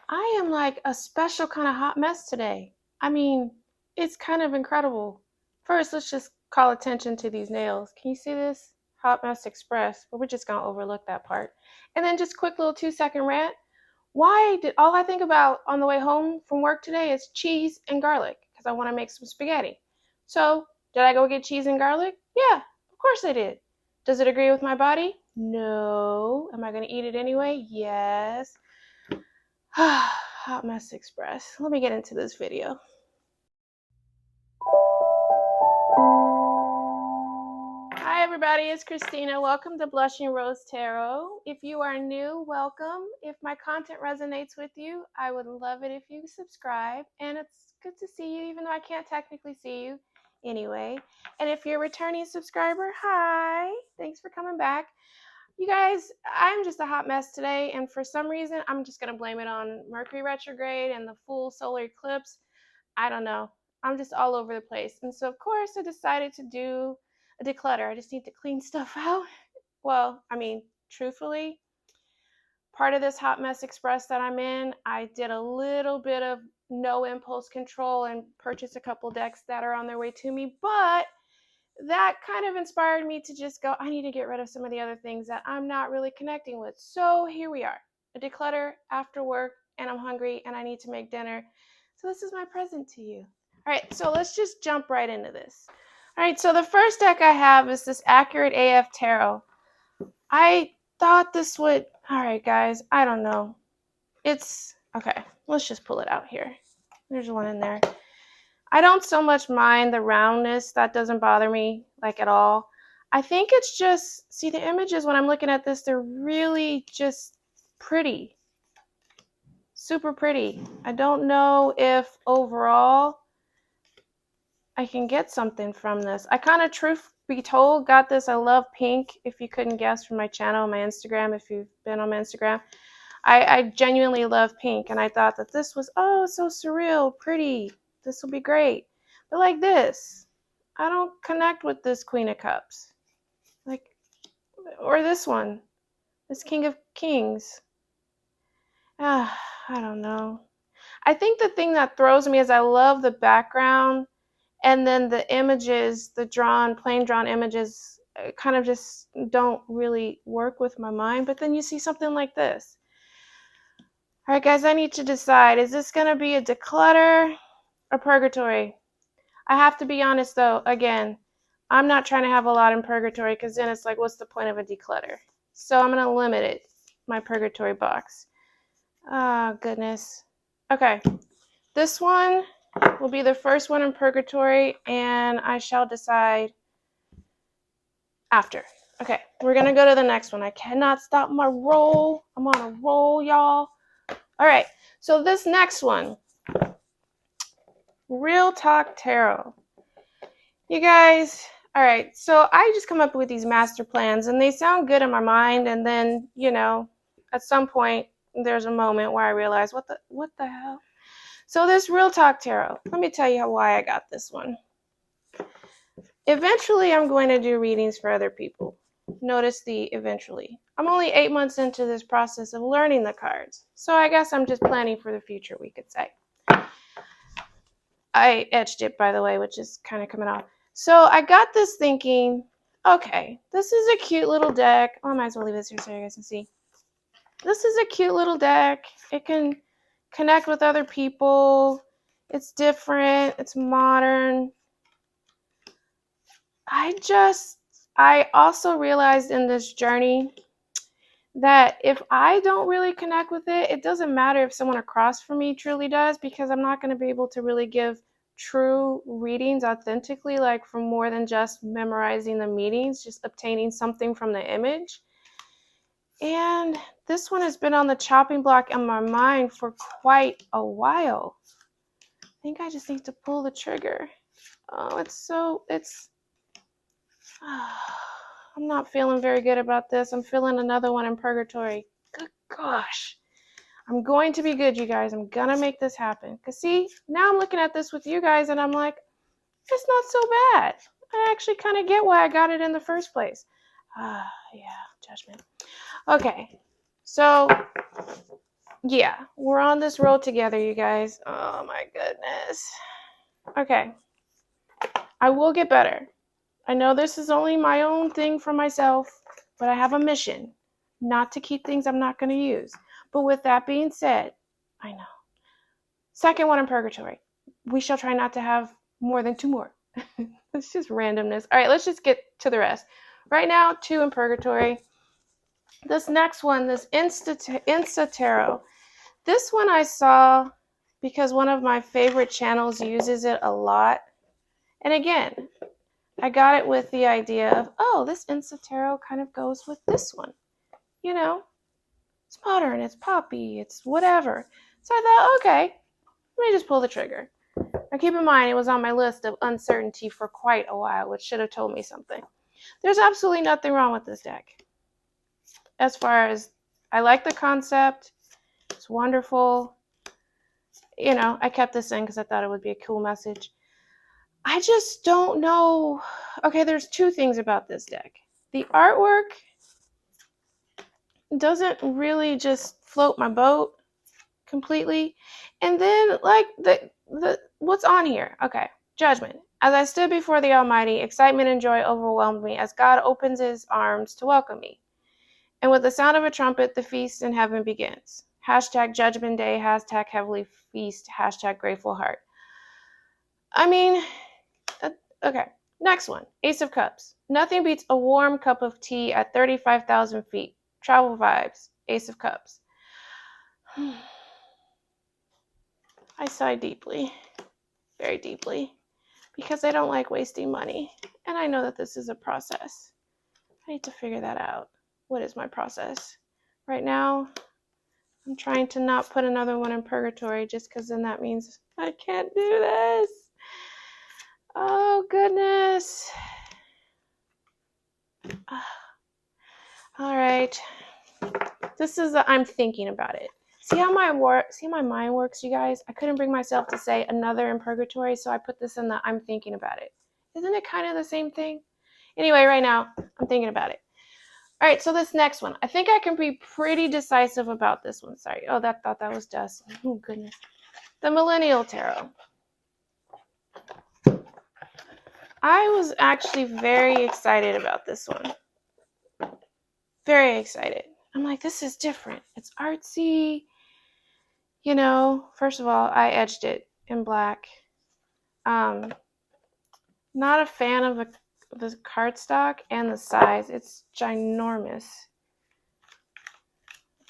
I am like a special kind of hot mess today. I mean, it's kind of incredible. First, let's just call attention to these nails. Can you see this? Hot Mess Express. But we're just going to overlook that part. And then just quick little 2-second rant. Why did all I think about on the way home from work today is cheese and garlic because I want to make some spaghetti. So, did I go get cheese and garlic? Yeah, of course I did. Does it agree with my body? No. Am I going to eat it anyway? Yes. Hot Mess Express. Let me get into this video. Hi everybody, it's Christina. Welcome to Blushing Rose Tarot. If you are new, welcome. If my content resonates with you, I would love it if you subscribe. And it's good to see you, even though I can't technically see you anyway. And if you're a returning subscriber, hi. Thanks for coming back. You guys, I'm just a hot mess today, and for some reason, I'm just going to blame it on Mercury retrograde and the full solar eclipse. I don't know. I'm just all over the place. And so, of course, I decided to do a declutter. I just need to clean stuff out. Well, I mean, truthfully, part of this hot mess express that I'm in, I did a little bit of no impulse control and purchased a couple decks that are on their way to me, but that kind of inspired me to just go, I need to get rid of some of the other things that I'm not really connecting with. So here we are, a declutter after work, and I'm hungry and I need to make dinner. So this is my present to you. All right, so let's just jump right into this. All right, so the first deck I have is this Accurate AF Tarot. I thought this would, all right, guys, I don't know. It's, okay, let's just pull it out here. There's one in there. I don't so much mind the roundness. That doesn't bother me, like, at all. I think it's just, see, the images when I'm looking at this, they're really just pretty. Super pretty. I don't know if overall I can get something from this. I kind of, truth be told, got this. I love pink. If you couldn't guess from my channel, my Instagram, if you've been on my Instagram, I genuinely love pink. And I thought that this was, oh, so surreal, pretty. This will be great. But like this, I don't connect with this Queen of Cups. Like, or this one, this King of Kings. I don't know. I think the thing that throws me is I love the background, and then the images, the plain drawn images, kind of just don't really work with my mind. But then you see something like this. All right, guys, I need to decide, is this going to be a declutter or purgatory? I have to be honest, though, again, I'm not trying to have a lot in purgatory because then it's like, what's the point of a declutter? So I'm going to limit it, my purgatory box. Oh, goodness. Okay, this one will be the first one in purgatory, and I shall decide after. Okay, we're going to go to the next one. I cannot stop my roll. I'm on a roll, y'all. All right, so this next one, Real Talk Tarot. You guys, all right, so I just come up with these master plans, and they sound good in my mind, and then, you know, at some point, there's a moment where I realize, what the hell? So this Real Talk Tarot, let me tell you why I got this one. Eventually, I'm going to do readings for other people. Notice the eventually. I'm only 8 months into this process of learning the cards, so I guess I'm just planning for the future, we could say. I etched it, by the way, which is kind of coming off. So I got this thinking, okay, this is a cute little deck. Oh, I might as well leave this here so you guys can see. This is a cute little deck. It can connect with other people. It's different. It's modern. I also realized in this journey that if I don't really connect with it, it doesn't matter if someone across from me truly does, because I'm not going to be able to really give true readings authentically, like from more than just memorizing the meanings, just obtaining something from the image. And this one has been on the chopping block in my mind for quite a while. I think I just need to pull the trigger. Oh, I'm not feeling very good about this. I'm feeling another one in purgatory. Good gosh. I'm going to be good, you guys. I'm going to make this happen. Because see, now I'm looking at this with you guys and I'm like, it's not so bad. I actually kind of get why I got it in the first place. Yeah, judgment. Okay, so yeah, we're on this road together, you guys. Oh my goodness. Okay. I will get better. I know this is only my own thing for myself, but I have a mission not to keep things I'm not going to use. But with that being said, I know. Second one in purgatory. We shall try not to have more than 2 more. It's just randomness. All right, let's just get to the rest. Right now, 2 in purgatory. This next one, this Insta Tarot. This one I saw because one of my favorite channels uses it a lot. And again, I got it with the idea of, oh, this Insta Tarot kind of goes with this one. You know, it's modern, it's poppy, it's whatever. So I thought, okay, let me just pull the trigger. Now keep in mind, it was on my list of uncertainty for quite a while, which should have told me something. There's absolutely nothing wrong with this deck. As far as, I like the concept, it's wonderful. You know, I kept this in because I thought it would be a cool message. I just don't know. Okay, there's 2 things about this deck. The artwork doesn't really just float my boat completely. And then, like, the what's on here? Okay, judgment. As I stood before the Almighty, excitement and joy overwhelmed me as God opens his arms to welcome me. And with the sound of a trumpet, the feast in heaven begins. Hashtag Judgment Day, hashtag Heavenly Feast, hashtag Grateful Heart. I mean, okay. Next one, Ace of Cups. Nothing beats a warm cup of tea at 35,000 feet. Travel vibes, Ace of Cups. I sigh deeply, very deeply, because I don't like wasting money. And I know that this is a process. I need to figure that out. What is my process? Right now, I'm trying to not put another one in purgatory just because then that means I can't do this. Oh, goodness. All right. This is I'm thinking about it. See how my mind works, you guys? I couldn't bring myself to say another in purgatory, so I put this in the I'm thinking about it. Isn't it kind of the same thing? Anyway, right now, I'm thinking about it. All right, so this next one. I think I can be pretty decisive about this one. Sorry. Oh, thought that was dust. Oh, goodness. The Millennial Tarot. I was actually very excited about this one. Very excited. I'm like, this is different. It's artsy. You know, first of all, I edged it in black. Not a fan of the cardstock and the size. It's ginormous.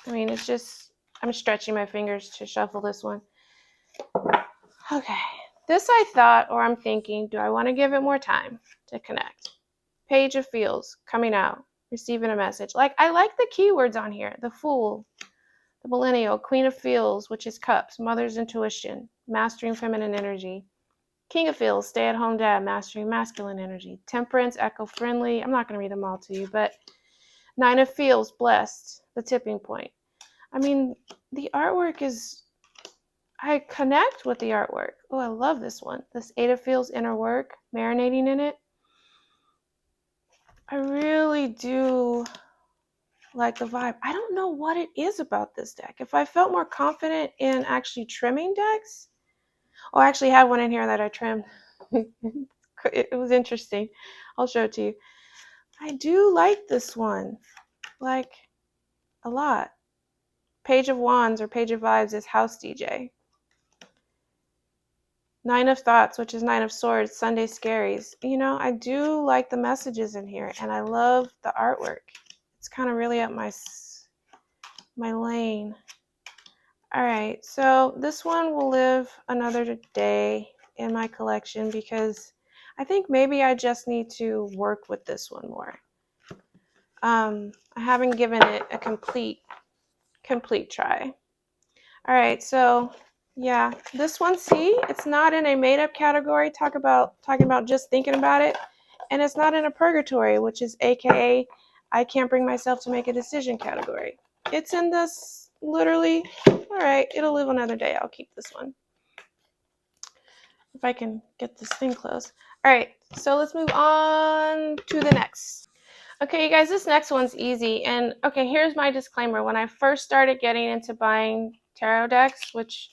I mean, it's just, I'm stretching my fingers to shuffle this one. Okay. This I thought, or I'm thinking, do I want to give it more time to connect? Page of Feels, coming out, receiving a message. Like, I like the keywords on here. The Fool, the Millennial, Queen of Feels, which is Cups, Mother's Intuition, Mastering Feminine Energy. King of Feels, Stay-at-Home Dad, Mastering Masculine Energy. Temperance, Eco-Friendly. I'm not going to read them all to you, but Nine of Feels, Blessed, the Tipping Point. I mean, the artwork is, I connect with the artwork. Oh, I love this one. This Eight of Feels, Inner Work, marinating in it. I really do like the vibe. I don't know what it is about this deck. If I felt more confident in actually trimming decks, oh, I actually have one in here that I trimmed. It was interesting. I'll show it to you. I do like this one, like, a lot. Page of Wands or Page of Vibes is House DJ. Nine of Thoughts, which is Nine of Swords, Sunday Scaries. You know, I do like the messages in here, and I love the artwork. It's kind of really up my lane. All right, so this one will live another day in my collection because I think maybe I just need to work with this one more. I haven't given it a complete try. All right, so yeah, this one, see, it's not in a made-up category. Talking about just thinking about it, and it's not in a purgatory, which is AKA I can't bring myself to make a decision category. It's in this literally. All right, it'll live another day. I'll keep this one if I can get this thing closed. All right, so let's move on to the next. Okay, you guys, this next one's easy. And okay, here's my disclaimer. When I first started getting into buying tarot decks, which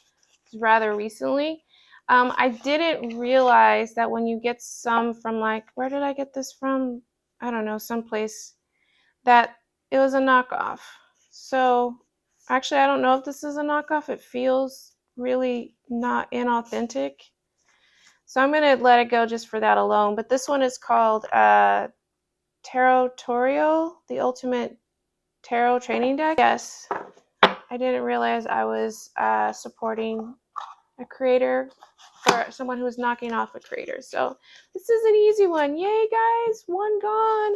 is rather recently. I didn't realize that when you get some from, like, where did I get this from? I don't know, someplace, that it was a knockoff. So actually, I don't know if this is a knockoff. It feels really not inauthentic. So I'm going to let it go just for that alone. But this one is called Tarot, the Ultimate Tarot Training Deck. Yes, I didn't realize I was supporting a creator, or someone who was knocking off a creator. So this is an easy one. Yay, guys, one gone.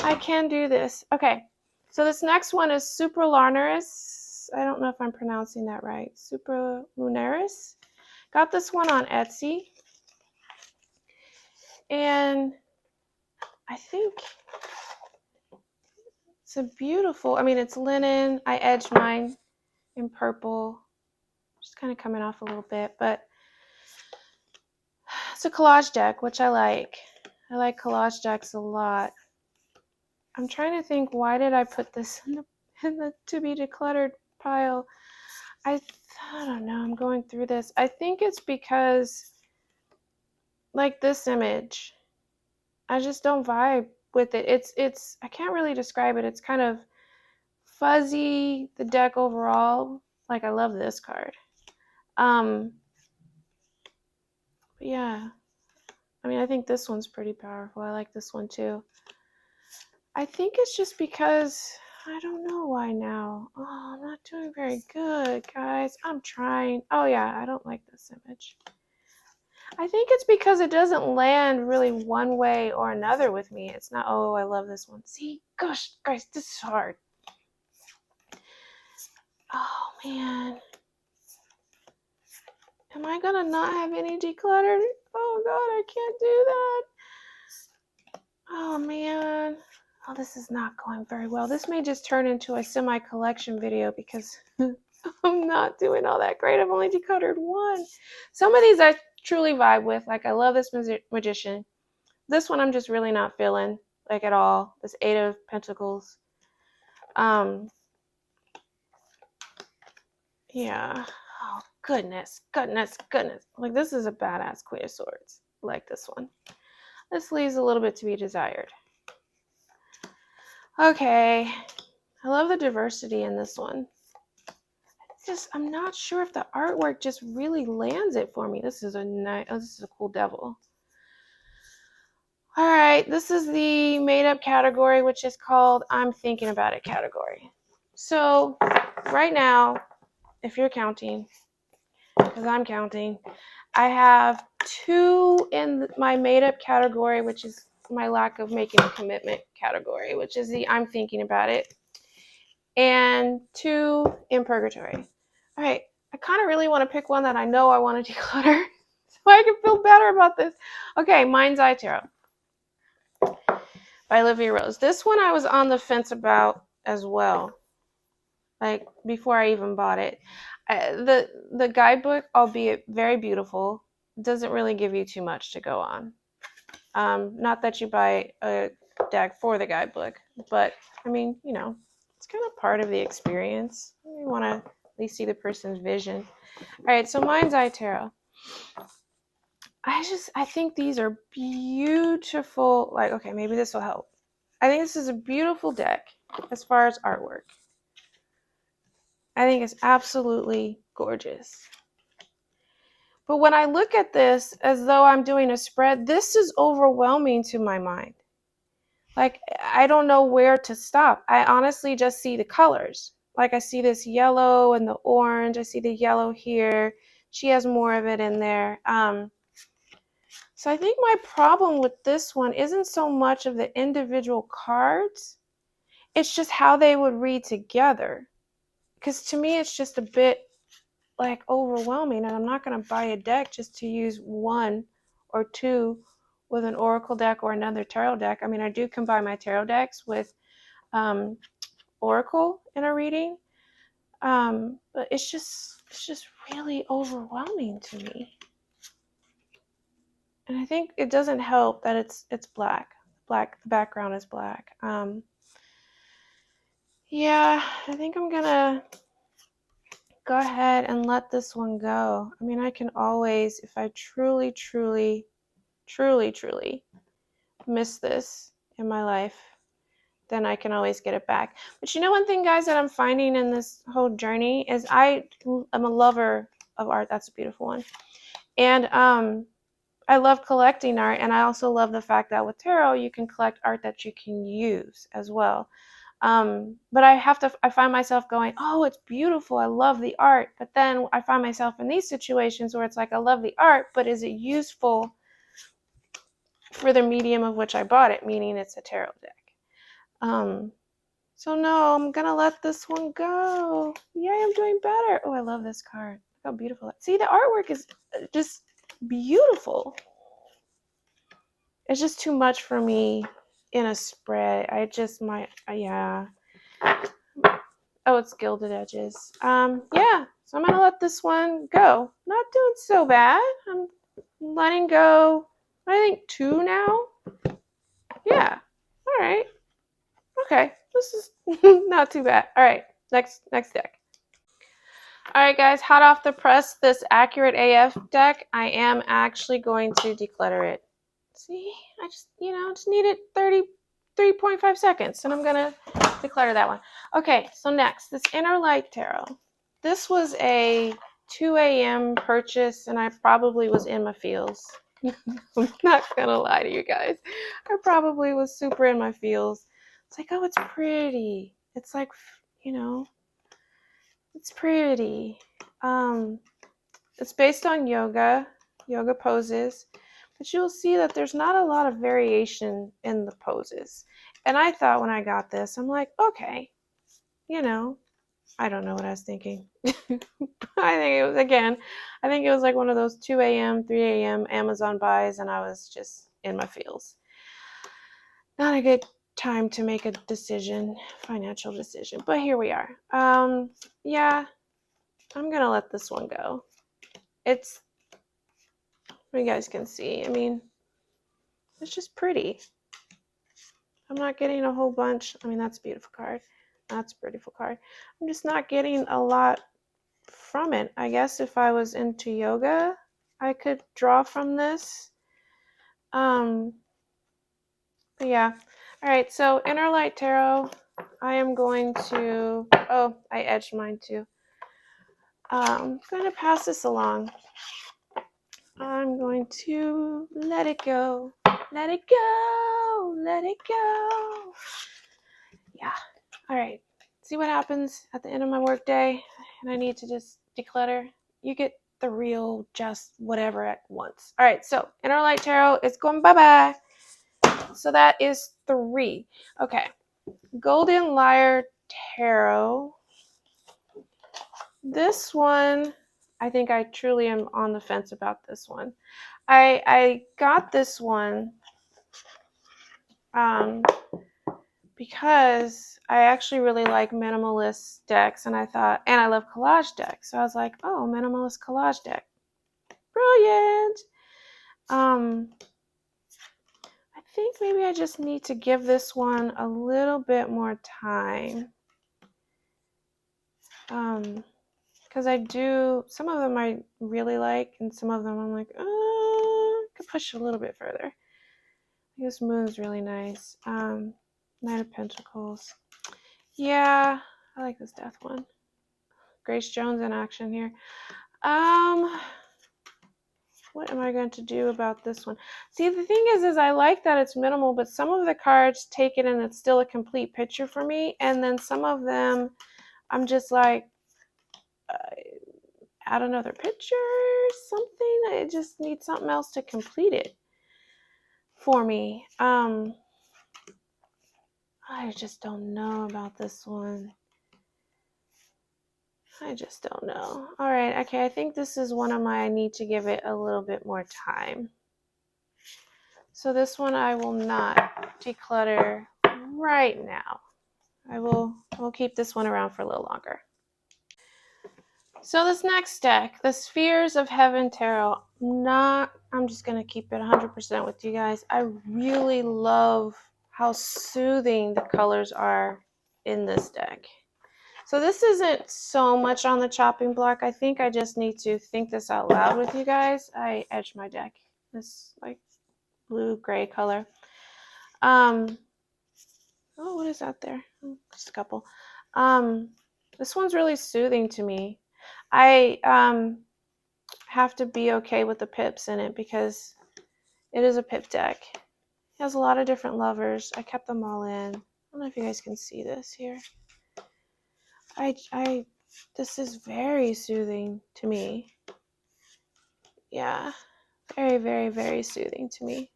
I can do this. Okay, so this next one is Supralunaris. I don't know if I'm pronouncing that right. Supralunaris. Got this one on Etsy. And I think it's a beautiful, I mean, it's linen. I edged mine in purple. Just kind of coming off a little bit, but it's a collage deck, which I like. I like collage decks a lot. I'm trying to think, why did I put this in the to be decluttered pile? I don't know. I'm going through this. I think it's because, like, this image, I just don't vibe with it. It's I can't really describe it. It's kind of fuzzy, the deck overall. Like, I love this card. But yeah. I mean, I think this one's pretty powerful. I like this one too. I think it's just because I don't know why now. Oh, I'm not doing very good, guys. I'm trying. Oh yeah, I don't like this image. I think it's because it doesn't land really one way or another with me. It's not, oh, I love this one. See, gosh, guys, this is hard. Oh man. Am I gonna not have any decluttered? Oh god, I can't do that. Oh man. Oh, this is not going very well. This may just turn into a semi-collection video because I'm not doing all that great. I've only decluttered one. Some of these I truly vibe with. Like, I love this magician. This one I'm just really not feeling, like, at all. This Eight of Pentacles. Yeah. Oh, goodness. Like, this is a badass Queen of Swords. I like this one. This leaves a little bit to be desired. Okay. I love the diversity in this one. I'm not sure if the artwork just really lands it for me. This is a nice, oh, this is a cool devil. All right, this is the made up category, which is called I'm Thinking About It category. So right now, if you're counting, because I'm counting, I have 2 in my made up category, which is my lack of making a commitment category, which is the I'm Thinking About It, and 2 in purgatory. All right, I kind of really want to pick one that I know I want to declutter so I can feel better about this. Okay, Mind's Eye Tarot by Olivia Rose. This one I was on the fence about as well, like, before I even bought it. The guidebook, albeit very beautiful, doesn't really give you too much to go on. Not that you buy a deck for the guidebook, but I mean, you know, it's kind of part of the experience. You want to at least see the person's vision. All right, so Mind's Eye Tarot. I think these are beautiful. Like, okay, maybe this will help. I think this is a beautiful deck as far as artwork. I think it's absolutely gorgeous. But when I look at this as though I'm doing a spread, this is overwhelming to my mind. Like, I don't know where to stop. I honestly just see the colors. Like, I see this yellow and the orange. I see the yellow here. She has more of it in there. So I think my problem with this one isn't so much of the individual cards. It's just how they would read together. Because to me, it's just a bit, like, overwhelming. And I'm not going to buy a deck just to use 1 or 2 with an oracle deck or another tarot deck. I mean, I do combine my tarot decks with oracle in a reading, but it's just really overwhelming to me. And I think it doesn't help that it's black. The background is black. Yeah, I think I'm gonna go ahead and let this one go. I mean, I can always, if I truly, truly, truly, truly miss this in my life, then I can always get it back. But you know, one thing, guys, that I'm finding in this whole journey is I am a lover of art. That's a beautiful one. And I love collecting art, and I also love the fact that with tarot you can collect art that you can use as well. But I find myself going, oh, it's beautiful, I love the art, but then I find myself in these situations where it's like, I love the art, but is it useful for the medium of which I bought it, meaning it's a tarot deck. So no, I'm gonna let this one go. Yay, I'm doing better. Oh, I love this card. Look how beautiful. See, the artwork is just beautiful. It's just too much for me in a spread. I just might, yeah. Oh, it's gilded edges. Yeah, so I'm gonna let this one go. Not doing so bad. I'm letting go, I think 2 now. Yeah, all right. Okay, this is not too bad. All right, next deck. All right, guys, hot off the press, this Accurate AF deck, I am actually going to declutter it. See, I just, just needed 33.5 seconds, and I'm going to declutter that one. Okay, so next, this Inner Light Tarot. This was a 2 a.m. purchase, and I probably was in my feels. I'm not going to lie to you guys. I probably was super in my feels. It's like, oh, it's pretty. It's like, it's pretty. It's based on yoga poses, but you'll see that there's not a lot of variation in the poses. And I thought when I got this, I'm like, okay, I don't know what I was thinking. I think it was like one of those 2 a.m., 3 a.m. Amazon buys, and I was just in my feels. Not a good time to make a decision, financial decision, but here we are. Yeah, I'm gonna let this one go. It's, you guys can see, I mean, it's just pretty. I'm not getting a whole bunch. I mean, that's a beautiful card. That's a beautiful card. I'm just not getting a lot from it. I guess if I was into yoga, I could draw from this. But yeah. All right, so Inner Light Tarot, I am going to, oh, I edged mine too. I'm going to pass this along. I'm going to let it go. Let it go. Let it go. Yeah. All right. See what happens at the end of my work day, and I need to just declutter. You get the real just whatever at once. All right. So Inner Light Tarot is going bye-bye. So that is 3. Okay. Golden Lyre Tarot. This one, I think I truly am on the fence about this one. I got this one because I actually really like minimalist decks, and I love collage decks. So I was like, oh, minimalist collage deck. Brilliant. I think maybe I just need to give this one a little bit more time. Because some of them I really like, and some of them I'm like, I could push a little bit further. This moon's really nice. Knight of Pentacles. Yeah, I like this death one. Grace Jones in action here. What am I going to do about this one? See, the thing is I like that it's minimal, but some of the cards take it and it's still a complete picture for me, and then some of them I'm just like, add another picture, something. I just need something else to complete it for me. I just don't know about this one. I just don't know. All right, okay, I think this is one of my, I need to give it a little bit more time. So this one I will not declutter right now. We'll keep this one around for a little longer. So this next deck, the Spheres of Heaven Tarot, I'm just going to keep it 100% with you guys. I really love how soothing the colors are in this deck. So this isn't so much on the chopping block. I think I just need to think this out loud with you guys. I edged my deck. This like blue gray color. Oh, what is out there? Just a couple. This one's really soothing to me. I have to be okay with the pips in it because it is a pip deck. It has a lot of different lovers. I kept them all in. I don't know if you guys can see this here. This is very soothing to me. Yeah, very, very, very soothing to me.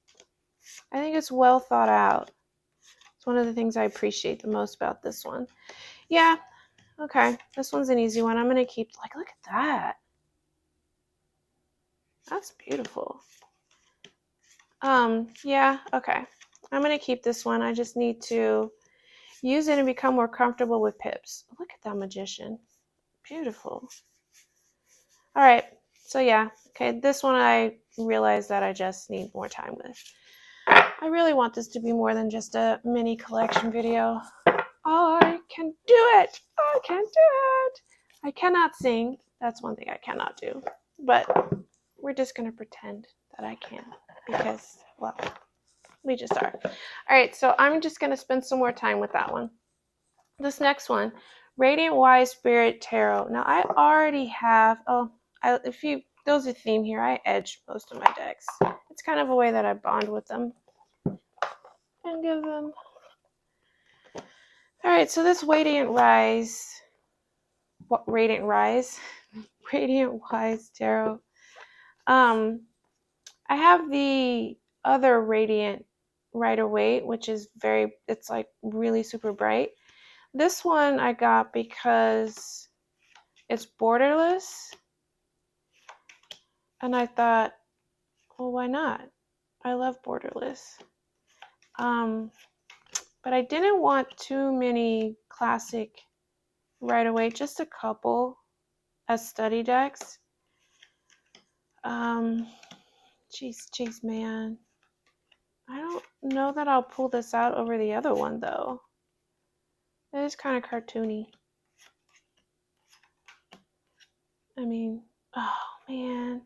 I think it's well thought out. It's one of the things I appreciate the most about this one. Yeah, okay. This one's an easy one. I'm going to keep, like, look at that. That's beautiful. Yeah, okay. I'm going to keep this one. I just need to use it and become more comfortable with pips. Look at that magician. Beautiful. All right. So yeah, okay. This one I realized that I just need more time with. I really want this to be more than just a mini collection video. I can do it. I can do it. I cannot sing. That's one thing I cannot do. But we're just going to pretend that I can because, well, we just are. All right, so I'm just going to spend some more time with that one. This next one, Radiant Wise Spirit Tarot. Now, I already have, those are theme here, I edge most of my decks. It's kind of a way that I bond with them and give them. All right, so this Radiant Wise Tarot. I have the other Radiant Rider-Waite, which is it's like really super bright. This one I got because it's borderless. And I thought, well, why not? I love borderless. But I didn't want too many classic Rider-Waite, just a couple as study decks. Jeez, man. I don't know that I'll pull this out over the other one, though. It is kind of cartoony. I mean, oh, man.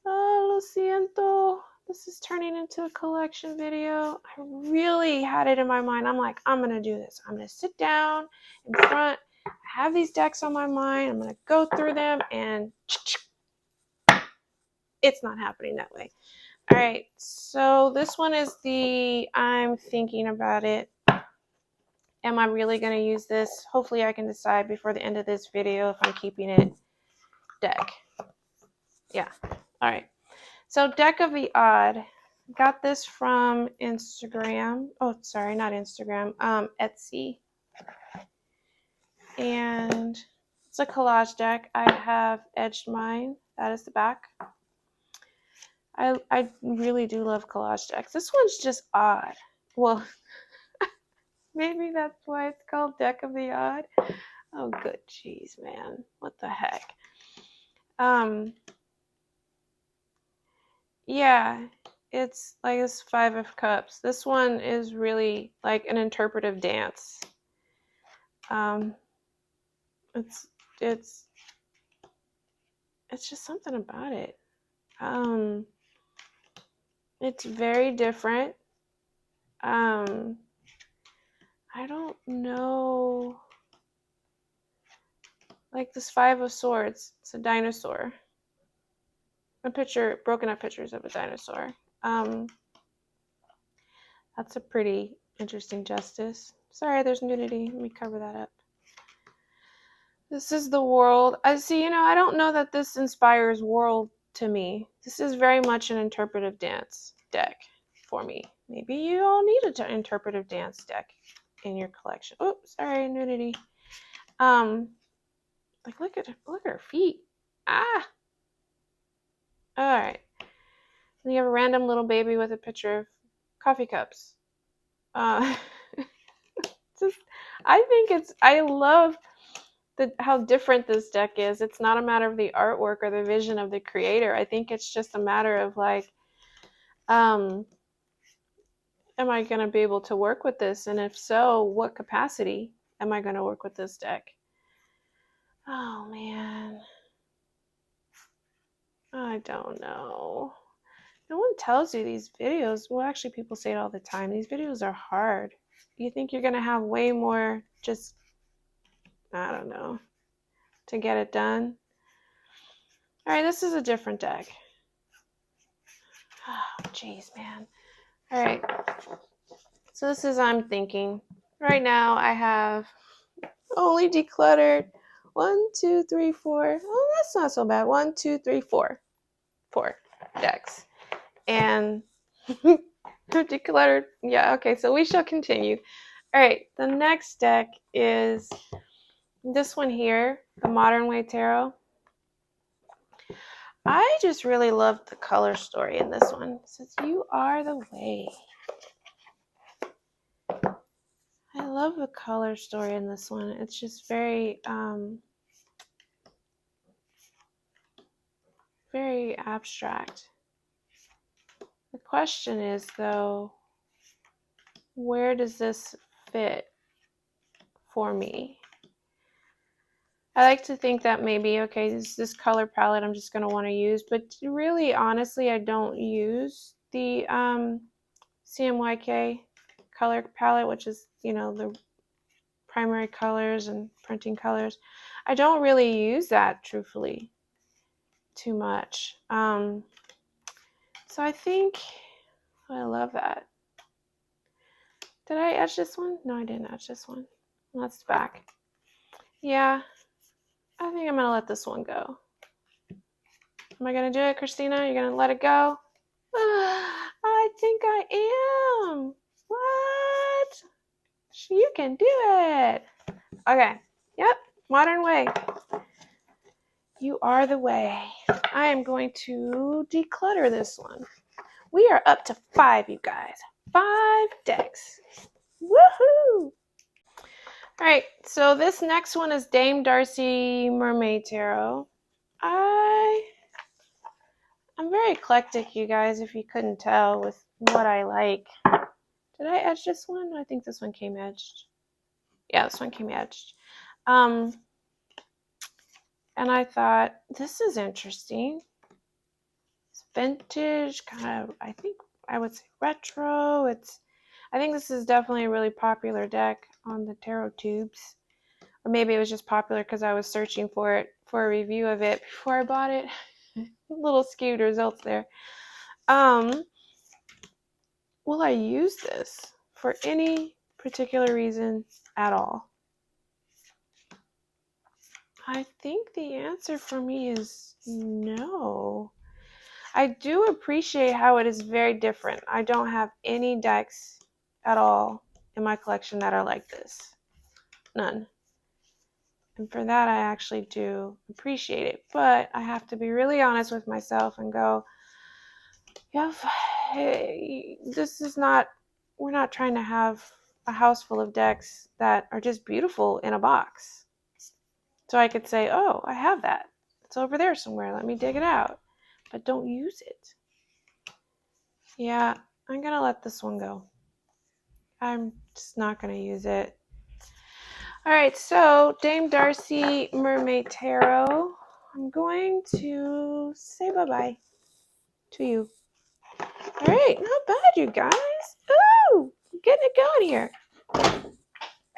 Oh, lo siento. This is turning into a collection video. I really had it in my mind. I'm like, I'm going to do this. I'm going to sit down in front. I have these decks on my mind. I'm going to go through them, and it's not happening that way. All right, so this one is I'm thinking about it. Am I really going to use this? Hopefully I can decide before the end of this video if I'm keeping it deck. Yeah, all right. So Deck of the Odd. Got this from Instagram. Oh, sorry, not Instagram. Etsy. And it's a collage deck. I have edged mine. That is the back. I really do love collage decks. This one's just odd. Well, maybe that's why it's called Deck of the Odd. Oh, good jeez, man. What the heck? Yeah, it's like this 5 of Cups. This one is really like an interpretive dance. It's just something about it. It's very different. I don't know. Like this 5 of Swords. It's a dinosaur. Broken up pictures of a dinosaur. That's a pretty interesting justice. Sorry, there's nudity. Let me cover that up. This is the World. I don't know that this inspires World to me. This is very much an interpretive dance deck for me. Maybe you all need an interpretive dance deck in your collection. Oh, sorry, nudity. Like look at her feet. Ah. All right. And you have a random little baby with a picture of coffee cups. I love how different this deck is. It's not a matter of the artwork or the vision of the creator. I think it's just a matter of like, am I going to be able to work with this? And if so, what capacity am I going to work with this deck? Oh man, I don't know. No one tells you these videos. Well, actually, people say it all the time. These videos are hard. You think you're gonna have way more just, I don't know, to get it done. All right, this is a different deck. Oh, jeez, man. All right. So this is, I'm thinking. Right now I have only decluttered 1, 2, 3, 4. Oh, that's not so bad. 1, 2, 3, 4. 4 decks. And decluttered. Yeah, okay, so we shall continue. All right, the next deck is this one here, the Modern Way Tarot. I just really love the color story in this one. It says, you are the way. I love the color story in this one. It's just very, very abstract. The question is, though, where does this fit for me? I like to think that maybe, okay, this color palette I'm just going to want to use, but really, honestly, I don't use the CMYK color palette, which is, you know, the primary colors and printing colors. I don't really use that, truthfully, too much. So I think, I love that. Did I etch this one? No, I didn't etch this one. That's back. Yeah, I think I'm going to let this one go. Am I going to do it, Christina? You're going to let it go? I think I am. What? You can do it. Okay. Yep. Modern Way. You are the way. I am going to declutter this one. We are up to 5, you guys. 5 decks. Woohoo! All right, so this next one is Dame Darcy Mermaid Tarot. I'm very eclectic, you guys, if you couldn't tell, with what I like. Did I etch this one? I think this one came etched. Yeah, this one came etched. And I thought, this is interesting. It's vintage, kind of, I think I would say retro. I think this is definitely a really popular deck on the tarot tubes. Or maybe it was just popular because I was searching for it, for a review of it before I bought it. A little skewed results there. Will I use this for any particular reason at all? I think the answer for me is no. I do appreciate how it is very different. I don't have any decks at all in my collection that are like this. None. And for that, I actually do appreciate it. But I have to be really honest with myself and go, yeah, hey, this is not, we're not trying to have a house full of decks that are just beautiful in a box. So I could say, oh, I have that. It's over there somewhere. Let me dig it out. But don't use it. Yeah, I'm going to let this one go. I'm just not going to use it. All right, so Dame Darcy Mermaid Tarot. I'm going to say bye-bye to you. All right, not bad, you guys. Ooh, getting it going here.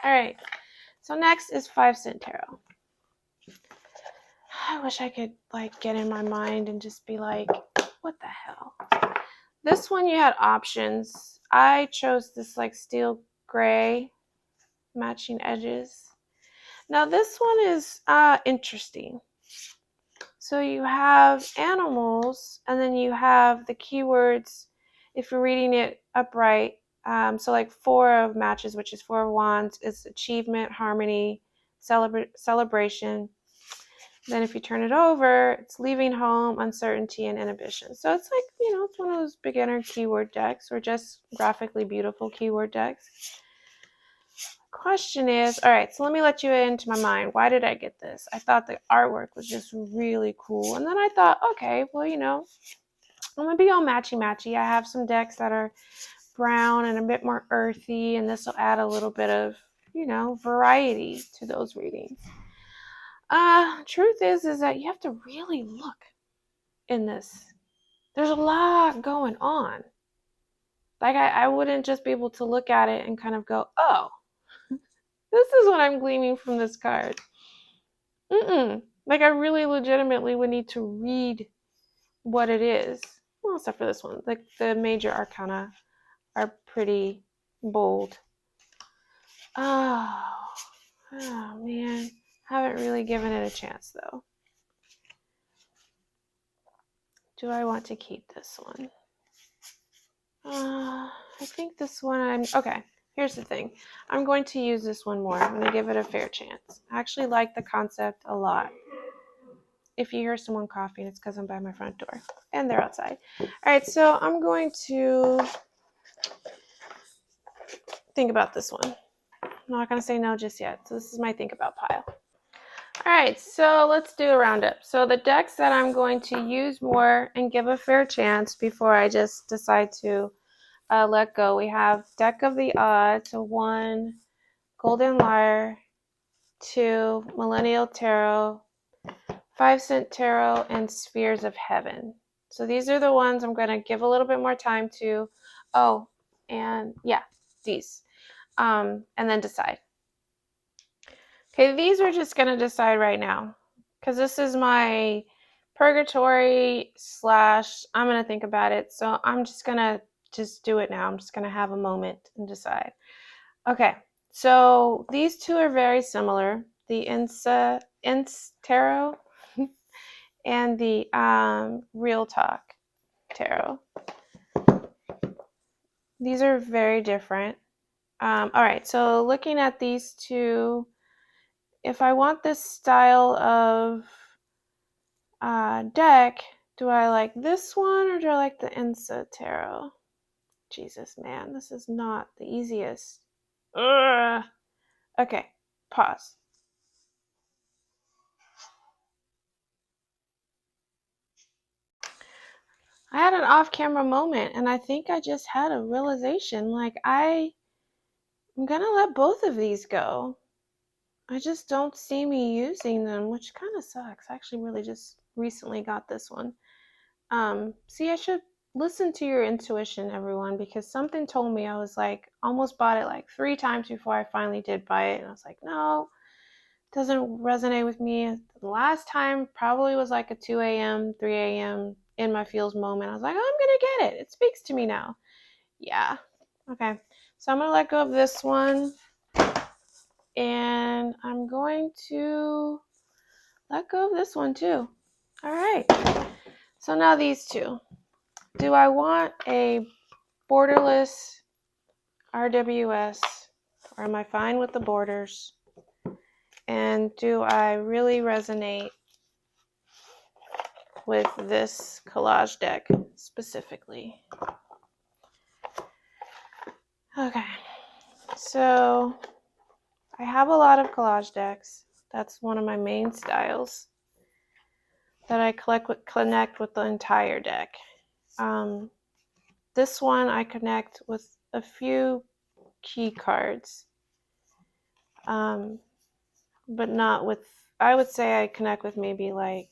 All right, so next is 5-cent tarot. I wish I could like get in my mind and just be like, what the hell? This one you had options. I chose this like steel gray, matching edges. Now this one is interesting. So you have animals, and then you have the keywords, if you're reading it upright. So like 4 of matches, which is 4 of wands, is achievement, harmony, celebration. Then if you turn it over, it's leaving home, uncertainty, and inhibition. So it's like, you know, it's one of those beginner keyword decks or just graphically beautiful keyword decks. Question is, all right, so let me let you into my mind. Why did I get this? I thought the artwork was just really cool. And then I thought, okay, well, you know, I'm going to be all matchy-matchy. I have some decks that are brown and a bit more earthy, and this will add a little bit of, you know, variety to those readings. Truth is that you have to really look in this. There's a lot going on. Like, I wouldn't just be able to look at it and kind of go, oh, this is what I'm gleaming from this card. Like, I really legitimately would need to read what it is. Well, except for this one. Like, the major arcana are pretty bold. Oh man. Haven't really given it a chance, though. Do I want to keep this one? I think this one okay, here's the thing. I'm going to use this one more. I'm going to give it a fair chance. I actually like the concept a lot. If you hear someone coughing, it's because I'm by my front door. And they're outside. Alright, so I'm going to think about this one. I'm not going to say no just yet. So this is my think about pile. Alright, so let's do a roundup. So the decks that I'm going to use more and give a fair chance before I just decide to let go. We have Deck of the Odds, 1, Golden Lyre, 2, Millennial Tarot, 5 Cent Tarot, and Spheres of Heaven. So these are the ones I'm going to give a little bit more time to. Oh, and yeah, these. And then decide. Okay, these we're just going to decide right now. Because this is my purgatory / I'm going to think about it. So I'm just going to do it now. I'm just going to have a moment and decide. Okay, so these two are very similar. The Ince Tarot and the Real Talk Tarot. These are very different. All right, so looking at these two, if I want this style of deck, do I like this one or do I like the Ince Tarot? Jesus, man, this is not the easiest. Ugh. Okay, pause. I had an off-camera moment, and I think I just had a realization. Like, I'm going to let both of these go. I just don't see me using them, which kind of sucks. I actually really just recently got this one. See, I should listen to your intuition, everyone, because something told me. I was like, almost bought it like 3 times before I finally did buy it. And I was like, no, it doesn't resonate with me. The last time probably was like a 2 a.m., 3 a.m. in my feels moment. I was like, oh, I'm going to get it. It speaks to me now. Yeah. Okay. So I'm going to let go of this one. And I'm going to let go of this one too. All right. So now these two. Do I want a borderless RWS, or am I fine with the borders? And do I really resonate with this collage deck specifically? Okay. So I have a lot of collage decks. That's one of my main styles that I connect with the entire deck. This one I connect with a few key cards, but not with, I would say I connect with maybe like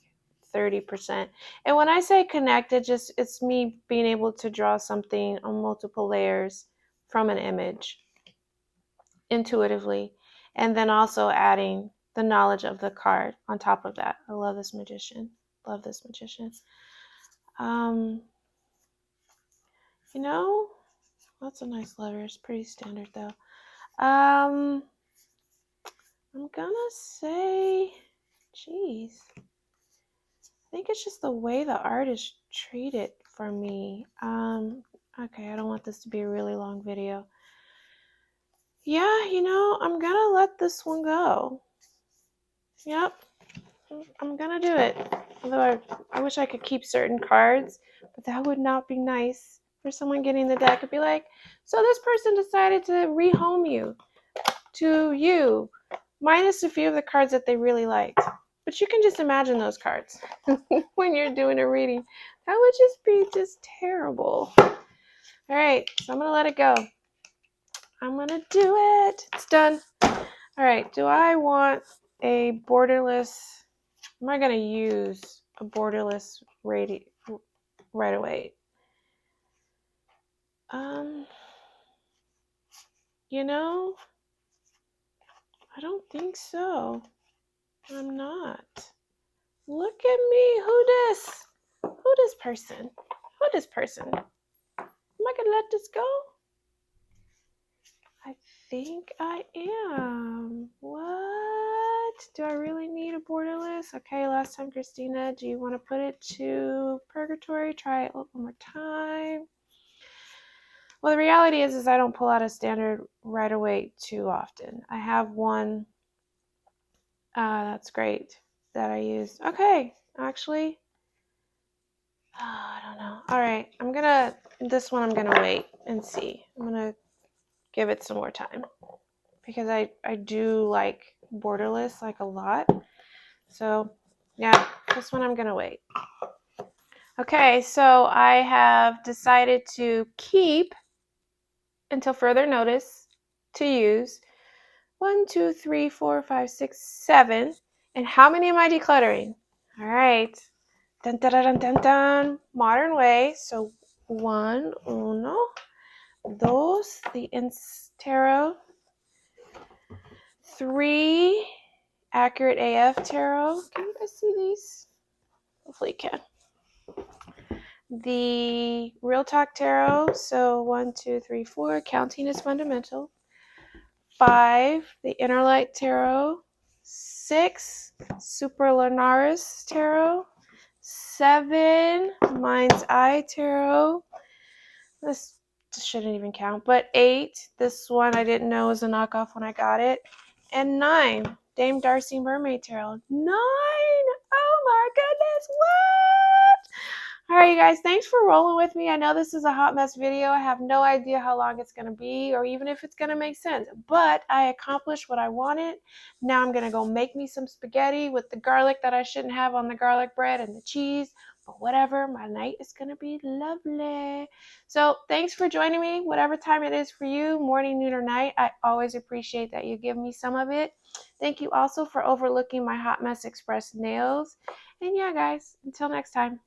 30%. And when I say connect, it's me being able to draw something on multiple layers from an image intuitively, and then also adding the knowledge of the card on top of that. I love this magician. Love this magician. You know, that's a nice letter. It's pretty standard though. I'm gonna say, geez, I think it's just the way the art is treated for me. Okay, I don't want this to be a really long video. Yeah, you know, I'm gonna let this one go. Yep, I'm gonna do it. Although I wish I could keep certain cards, but that would not be nice for someone getting the deck and be like, so this person decided to rehome you to you, minus a few of the cards that they really liked. But you can just imagine those cards when you're doing a reading. That would just be terrible. All right, so I'm going to let it go. I'm going to do it. It's done. All right, do I want a borderless, am I going to use a borderless right away? You know, I don't think so. I'm not. Look at me. Who this? Who this person? Who this person? Am I going to let this go? I think I am. What? Do I really need a borderless? Okay, last time, Christina, do you want to put it to purgatory? Try it one more time. Well, the reality is I don't pull out a standard right away too often. I have one that's great that I use. Okay, actually, I don't know. All right, this one I'm gonna wait and see. I'm gonna give it some more time because I do like borderless like a lot. So yeah, this one I'm gonna wait. Okay, so I have decided to keep until further notice to use 1, 2, 3, 4, 5, 6, 7. And how many am I decluttering? All right. Dun, dun, dun, dun, dun. Modern way. So 1, uno, dos, the tarot. 3, accurate AF tarot. Can you guys see these? Hopefully you can. The Real Talk Tarot, so 1, 2, 3, 4, counting is fundamental. 5, the Inner Light Tarot. 6, Super Lunaris Tarot. 7, Mind's Eye Tarot. This shouldn't even count, but 8, this one I didn't know was a knockoff when I got it. And 9, Dame Darcy Mermaid Tarot. 9! Oh my goodness, what? All right, you guys, thanks for rolling with me. I know this is a hot mess video. I have no idea how long it's going to be or even if it's going to make sense, but I accomplished what I wanted. Now I'm going to go make me some spaghetti with the garlic that I shouldn't have on the garlic bread and the cheese, but whatever, my night is going to be lovely. So thanks for joining me, whatever time it is for you, morning, noon, or night. I always appreciate that you give me some of it. Thank you also for overlooking my Hot Mess Express nails. And yeah, guys, until next time.